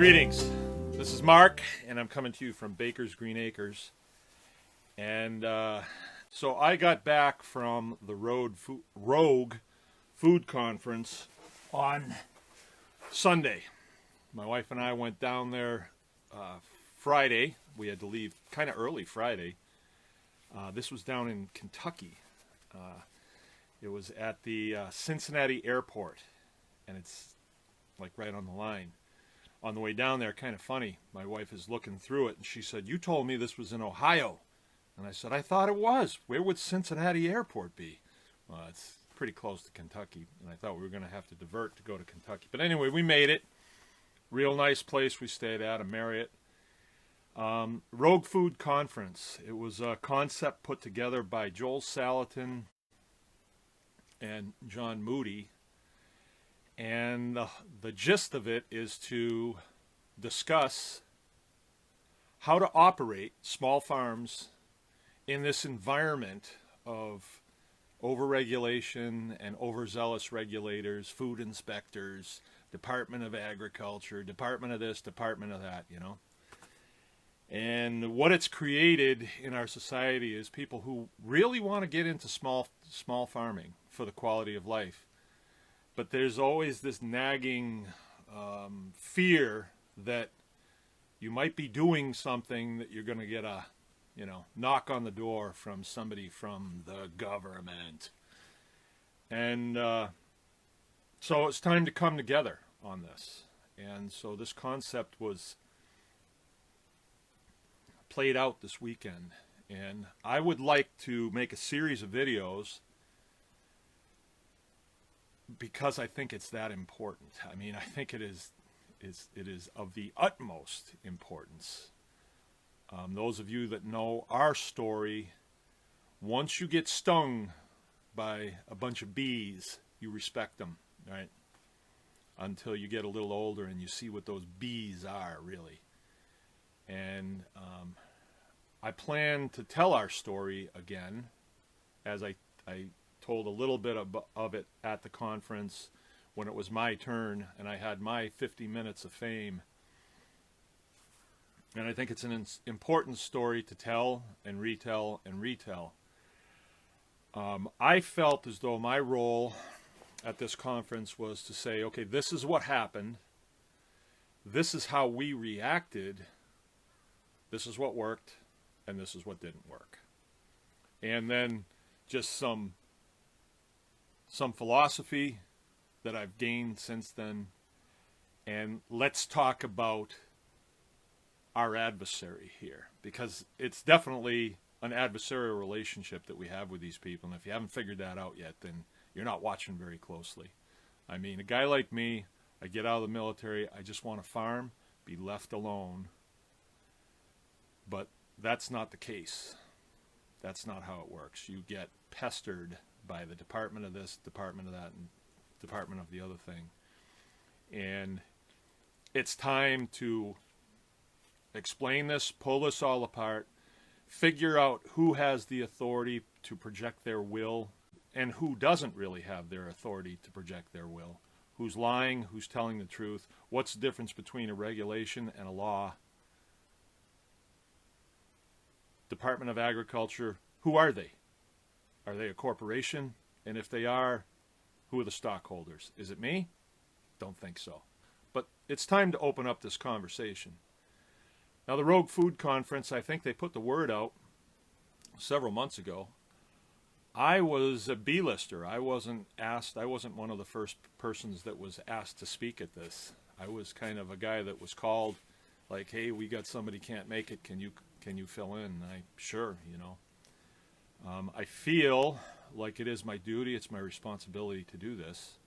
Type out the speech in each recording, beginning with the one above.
Greetings. This is Mark, and I'm coming to you from Baker's Green Acres. And so I got back from the Rogue Food Conference on Sunday. My wife and I went down there Friday. We had to leave kind of early Friday. This was down in Kentucky. It was at the Cincinnati airport, and it's like right on the line. On the way down there, kind of funny, my wife is looking through it, and she said, "You told me this was in Ohio." And I said, "I thought it was. Where would Cincinnati airport be?" Well, it's pretty close to Kentucky, and I thought we were going to have to divert to go to Kentucky. But anyway, we made it. Real nice place we stayed at, a Marriott. Rogue Food Conference. It was a concept put together by Joel Salatin and John Moody. And the gist of it is to discuss how to operate small farms in this environment of overregulation and overzealous regulators, food inspectors, Department of Agriculture, Department of this, Department of that, you know. And what it's created in our society is people who really want to get into small farming for the quality of life. But there's always this nagging fear that you might be doing something that you're going to get a, knock on the door from somebody from the government. And so it's time to come together on this. And so this concept was played out this weekend. And I would like to make a series of videos because I think it's that important. I mean, I think it is of the utmost importance. Those of you that know our story, once you get stung by a bunch of bees, you respect them, right? Until you get a little older and you see what those bees are, really. And I plan to tell our story again, as I told a little bit of it at the conference when it was my turn and I had my 50 minutes of fame. And I think it's an important story to tell and retell and retell. I felt as though my role at this conference was to say, okay, this is what happened. This is how we reacted. This is what worked, and this is what didn't work. And then just some philosophy that I've gained since then, and let's talk about our adversary here, because it's definitely an adversarial relationship that we have with these people, and if you haven't figured that out yet, then you're not watching very closely. I mean, a guy like me, I get out of the military, I just want to farm, be left alone, but that's not the case. That's not how it works. You get pestered by the department of this, department of that, and department of the other thing. And it's time to explain this, pull this all apart, figure out who has the authority to project their will and who doesn't really have their authority to project their will. Who's lying, who's telling the truth, what's the difference between a regulation and a law. Department of Agriculture, who are they? Are they a corporation? And if they are, who are the stockholders? Is it me? Don't think so. But it's time to open up this conversation. Now, the Rogue Food Conference, I think they put the word out several months ago. I was a B-lister. I wasn't one of the first persons that was asked to speak at this. I was kind of a guy that was called, like, hey, we got somebody can't make it. Can you fill in? And sure. I feel like it is my duty, it's my responsibility to do this,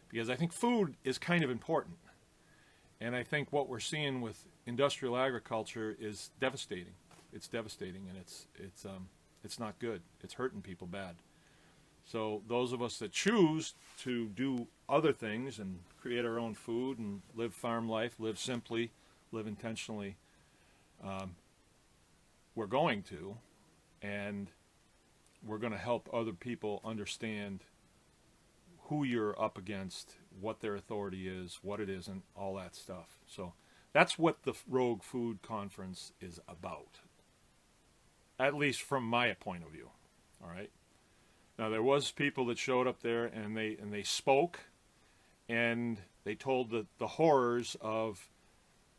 because I think food is kind of important. And I think what we're seeing with industrial agriculture is devastating. It's devastating, and it's not good. It's hurting people bad. So those of us that choose to do other things and create our own food and live farm life, live simply, live intentionally, we're going to, and we're going to help other people understand who you're up against, what their authority is, what it isn't, all that stuff. So That's what the Rogue Food Conference is about, at least from my point of view. All right. Now there was people that showed up there and they spoke, and they told the horrors of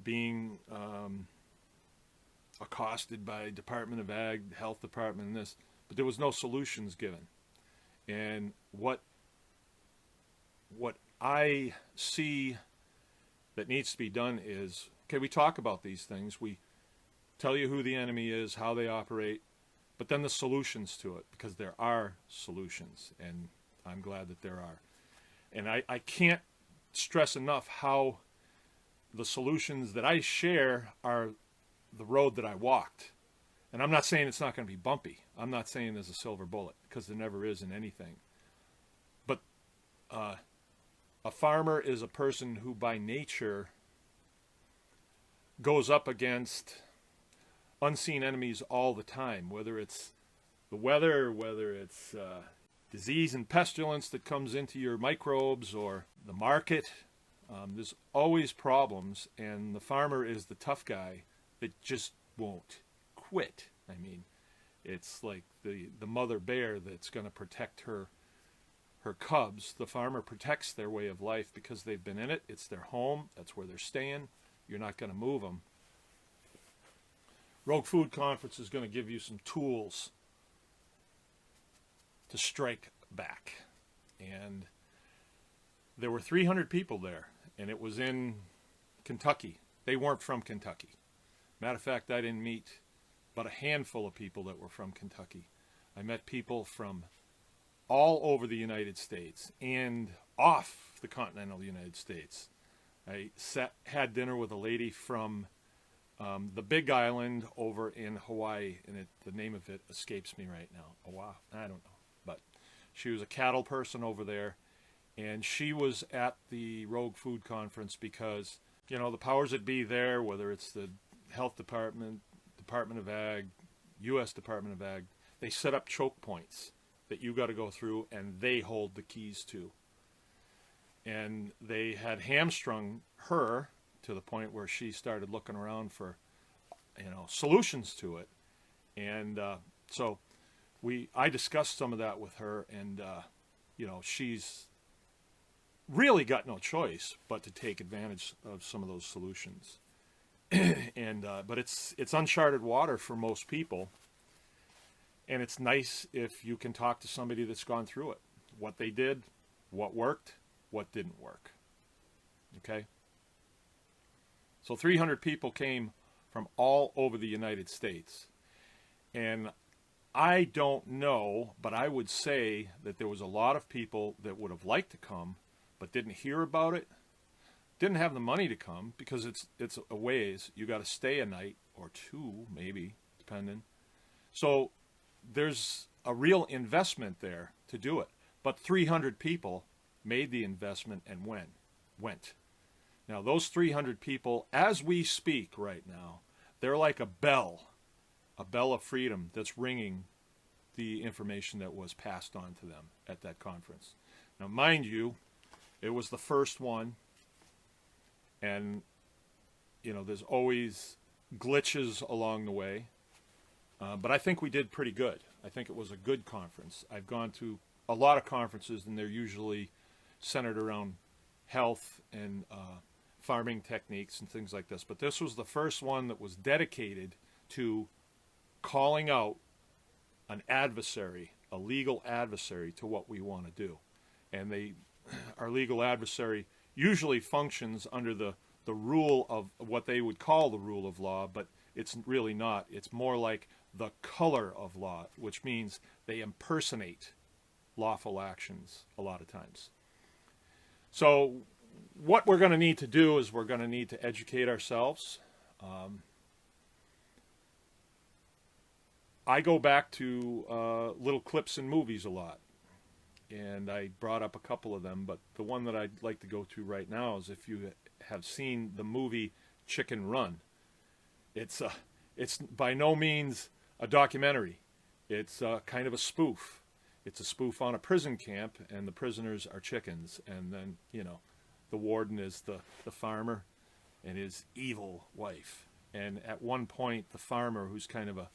being accosted by Department of Ag, Health Department, and this, but there was no solutions given. And what I see that needs to be done is, okay, we talk about these things, we tell you who the enemy is, how they operate, but then the solutions to it, because there are solutions, and I'm glad that there are. And I can't stress enough how the solutions that I share are the road that I walked. And I'm not saying it's not going to be bumpy. I'm not saying there's a silver bullet, because there never is in anything. But a farmer is a person who by nature goes up against unseen enemies all the time, whether it's the weather, whether it's disease and pestilence that comes into your microbes, or the market. There's always problems, and the farmer is the tough guy that just won't quit. I mean, it's like the mother bear that's going to protect her cubs. The farmer protects their way of life because they've been in it. It's their home. That's where they're staying. You're not going to move them. Rogue Food Conference is going to give you some tools to strike back. And there were 300 people there, and it was in Kentucky. They weren't from Kentucky. Matter of fact, I didn't meet but a handful of people that were from Kentucky. I met people from all over the United States and off the continental United States. I had dinner with a lady from the Big Island over in Hawaii, and the name of it escapes me right now. Oahu, I don't know. But she was a cattle person over there, and she was at the Rogue Food Conference because, you know, the powers that be there, whether it's the Health Department, Department of Ag, U.S. Department of Ag, they set up choke points that you got to go through, and they hold the keys to. And they had hamstrung her to the point where she started looking around for, you know, solutions to it. And so I discussed some of that with her, and you know, she's really got no choice but to take advantage of some of those solutions. And but it's uncharted water for most people, and it's nice if you can talk to somebody that's gone through it, what they did, what worked, what didn't work. Okay? So 300 people came from all over the United States. And I don't know, but I would say that there was a lot of people that would have liked to come, but didn't hear about it, didn't have the money to come, because it's a ways. You got to stay a night or two, maybe, depending. So there's a real investment there to do it. But 300 people made the investment and went. Now, those 300 people, as we speak right now, they're like a bell of freedom that's ringing the information that was passed on to them at that conference. Now, mind you, it was the first one, and, you know, there's always glitches along the way, but I think we did pretty good. I think it was a good conference. I've gone to a lot of conferences, and they're usually centered around health and farming techniques and things like this. But this was the first one that was dedicated to calling out an adversary, a legal adversary, to what we want to do. And our legal adversary usually functions under the rule of what they would call the rule of law, but it's really not. It's more like the color of law, which means they impersonate lawful actions a lot of times. So what we're going to need to do is we're going to need to educate ourselves. I go back to little clips in movies a lot, and I brought up a couple of them, but the one that I'd like to go to right now is if you have seen the movie Chicken Run. It's by no means a documentary. It's kind of a spoof. It's a spoof on a prison camp, and the prisoners are chickens, and then, you know, the warden is the farmer, and his evil wife. And at one point, the farmer, who's kind of a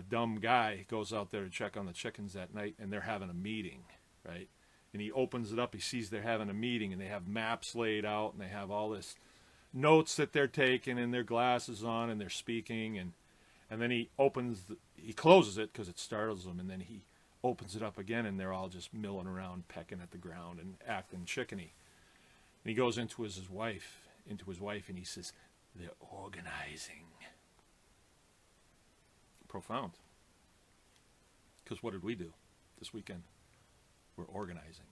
dumb guy, goes out there to check on the chickens that night, and they're having a meeting, right? And he opens it up, he sees they're having a meeting, and they have maps laid out, and they have all this notes that they're taking, and their glasses on, and they're speaking, and then he closes it because it startles them, and then he opens it up again, and they're all just milling around, pecking at the ground, and acting chickeny. And he goes into his wife, and he says, "They're organizing." Profound. Because what did we do this weekend? We're organizing.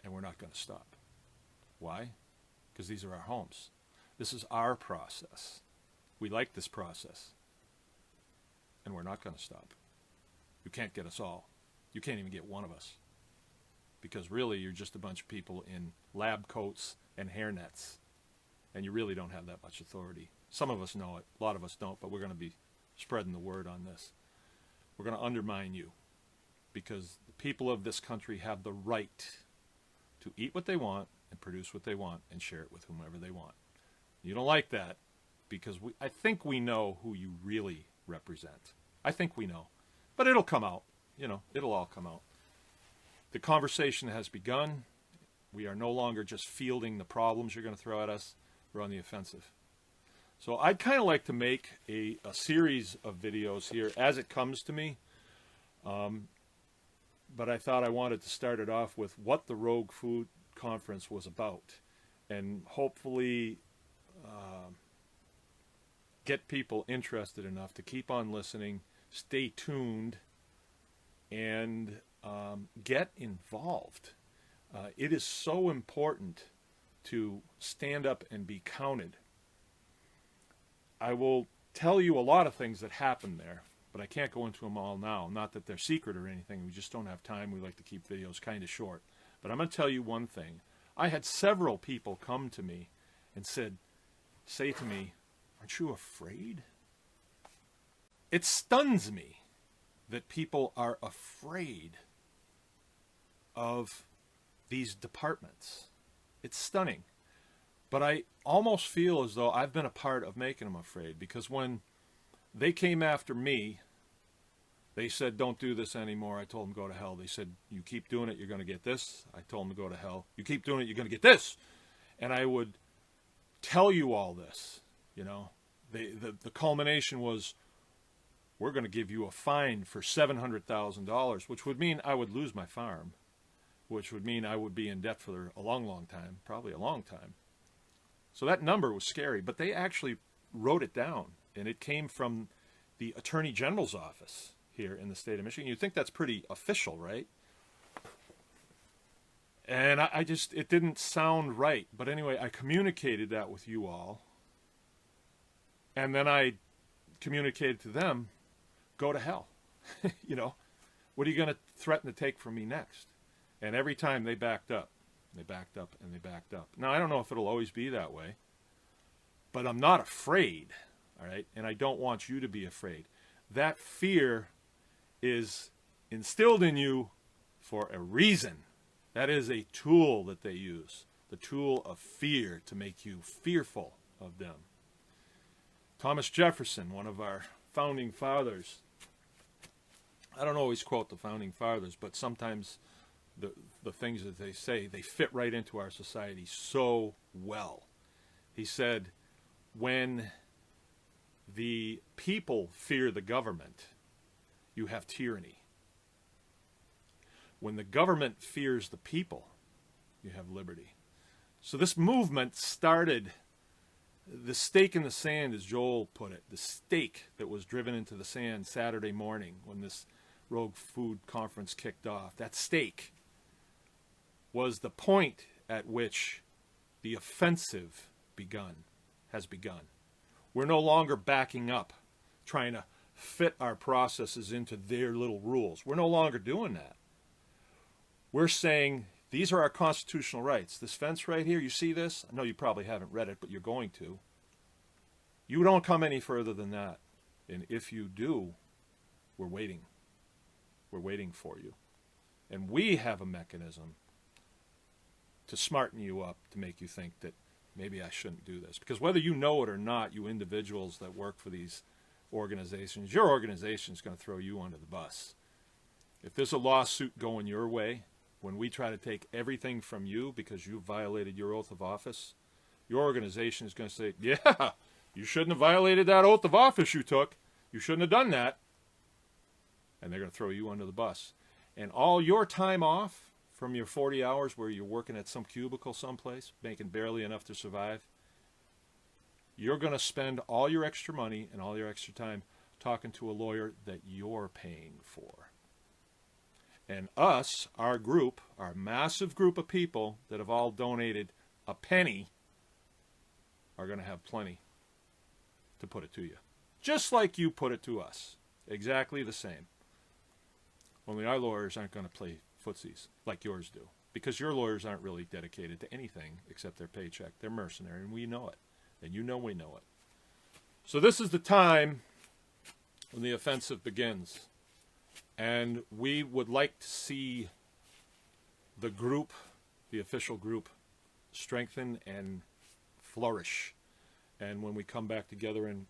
And we're not going to stop. Why? Because these are our homes. This is our process. We like this process. And we're not going to stop. You can't get us all. You can't even get one of us. Because really, you're just a bunch of people in lab coats and hairnets. And you really don't have that much authority. Some of us know it. A lot of us don't. But we're going to be spreading the word on this. We're going to undermine you. Because the people of this country have the right to eat what they want and produce what they want and share it with whomever they want. You don't like that because I think we know who you really represent. I think we know. But it'll come out. It'll all come out. The conversation has begun. We are no longer just fielding the problems you're going to throw at us. We're on the offensive. So I'd kind of like to make a series of videos here as it comes to me. But I thought I wanted to start it off with what the Rogue Food Conference was about. And hopefully get people interested enough to keep on listening, stay tuned, and get involved. It is so important to stand up and be counted. I will tell you a lot of things that happened there, but I can't go into them all now. Not that they're secret or anything. We just don't have time. We like to keep videos kind of short. But I'm going to tell you one thing. I had several people come to me and say to me, "Aren't you afraid?" It stuns me that people are afraid of these departments. It's stunning. But I almost feel as though I've been a part of making them afraid, because when they came after me, they said, "Don't do this anymore." I told them, "Go to hell." They said, "You keep doing it, you're going to get this." I told them to go to hell. "You keep doing it, you're going to get this." And I would tell you all this, The culmination was, "We're going to give you a fine for $700,000, which would mean I would lose my farm, which would mean I would be in debt for a long, long time, probably a long time. So that number was scary, but they actually wrote it down, and it came from the Attorney General's office here in the state of Michigan. You'd think that's pretty official, right? And it didn't sound right. But anyway, I communicated that with you all. And then I communicated to them, "Go to hell." What are you going to threaten to take from me next? And every time they backed up. They backed up and they backed up. Now, I don't know if it'll always be that way. But I'm not afraid, all right? And I don't want you to be afraid. That fear is instilled in you for a reason. That is a tool that they use, the tool of fear, to make you fearful of them. Thomas Jefferson, one of our founding fathers, I don't always quote the founding fathers, but sometimes the things that they say, they fit right into our society so well. He said, "When the people fear the government, you have tyranny. When the government fears the people, you have liberty." So this movement started, the stake in the sand, as Joel put it, the stake that was driven into the sand Saturday morning when this Rogue Food Conference kicked off. That stake was the point at which the offensive has begun. We're no longer backing up, trying to fit our processes into their little rules. We're no longer doing that. We're saying, these are our constitutional rights. This fence right here, you see this? I know you probably haven't read it, but you're going to. You don't come any further than that. And if you do, we're waiting. We're waiting for you. And we have a mechanism to smarten you up, to make you think that maybe I shouldn't do this. Because whether you know it or not, you individuals that work for these organizations, your organization is going to throw you under the bus. If there's a lawsuit going your way, when we try to take everything from you because you violated your oath of office, your organization is going to say, yeah, you shouldn't have violated that oath of office you took. You shouldn't have done that. And they're going to throw you under the bus. And all your time off from your 40 hours where you're working at some cubicle someplace, making barely enough to survive, you're going to spend all your extra money and all your extra time talking to a lawyer that you're paying for. And us, our group, our massive group of people that have all donated a penny, are going to have plenty to put it to you. Just like you put it to us. Exactly the same. Only our lawyers aren't going to play footsies like yours do. Because your lawyers aren't really dedicated to anything except their paycheck. They're mercenary, and we know it. And you know we know it. So this is the time when the offensive begins. And we would like to see the group, the official group, strengthen and flourish. And when we come back together and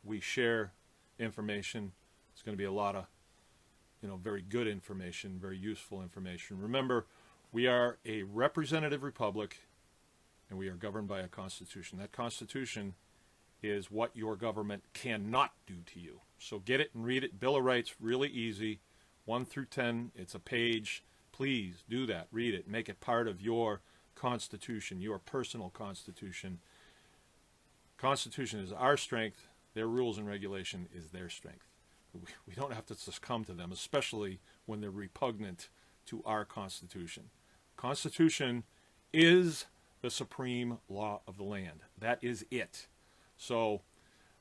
we share information, it's going to be a lot of, very good information, very useful information. Remember, we are a representative republic, and we are governed by a constitution. That constitution is what your government cannot do to you. So get it and read it. Bill of Rights, really easy. 1 through 10, it's a page. Please do that. Read it. Make it part of your constitution, your personal constitution. Constitution is our strength. Their rules and regulation is their strength. We don't have to succumb to them, especially when they're repugnant to our Constitution. Constitution is the supreme law of the land. That is it. So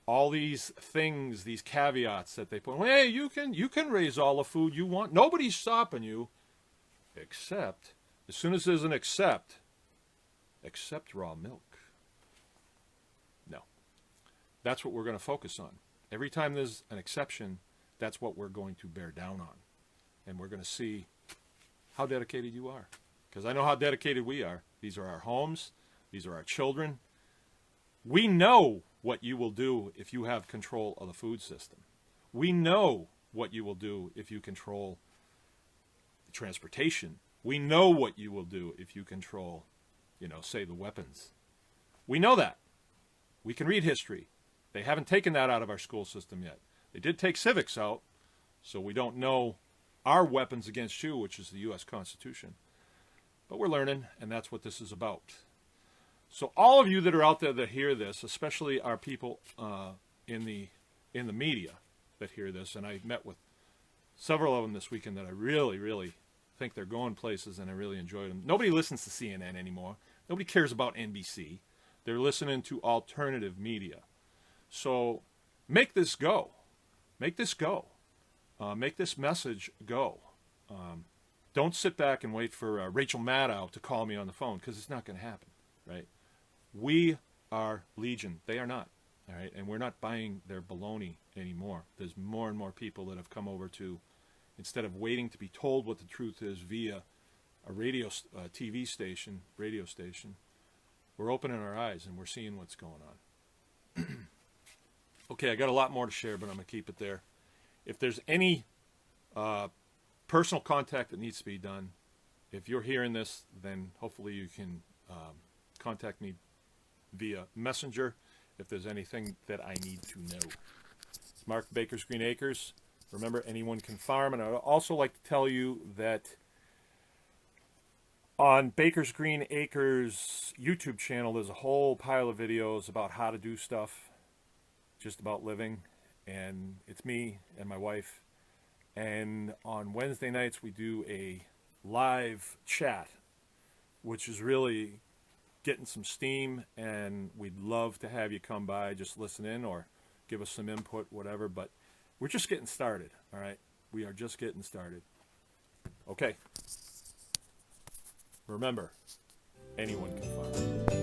all these things, these caveats that they put, hey, you can raise all the food you want. Nobody's stopping you, except, as soon as there's an except raw milk. No. That's what we're going to focus on. Every time there's an exception, that's what we're going to bear down on. And we're going to see how dedicated you are. Because I know how dedicated we are. These are our homes. These are our children. We know what you will do if you have control of the food system. We know what you will do if you control transportation. We know what you will do if you control, say the weapons. We know that. We can read history. They haven't taken that out of our school system yet. They did take civics out, so we don't know our weapons against you, which is the U.S. Constitution. But we're learning, and that's what this is about. So all of you that are out there that hear this, especially our people in the media that hear this, and I met with several of them this weekend that I really, really think they're going places, and I really enjoyed them. Nobody listens to CNN anymore. Nobody cares about NBC. They're listening to alternative media. So make this go. Make this go. Make this message go. Don't sit back and wait for Rachel Maddow to call me on the phone, because it's not going to happen, right? We are Legion. They are not, all right? And we're not buying their baloney anymore. There's more and more people that have come over to, instead of waiting to be told what the truth is via a radio station, we're opening our eyes and we're seeing what's going on. Okay, I got a lot more to share, but I'm going to keep it there. If there's any personal contact that needs to be done, if you're hearing this, then hopefully you can contact me via Messenger if there's anything that I need to know. It's Mark, Baker's Green Acres. Remember, anyone can farm. And I'd also like to tell you that on Baker's Green Acres YouTube channel, there's a whole pile of videos about how to do stuff, just about living. And it's me and my wife. And on Wednesday nights, we do a live chat, which is really getting some steam. And we'd love to have you come by, just listen in or give us some input, whatever. But we're just getting started, all right? We are just getting started. Okay. Remember, anyone can farm.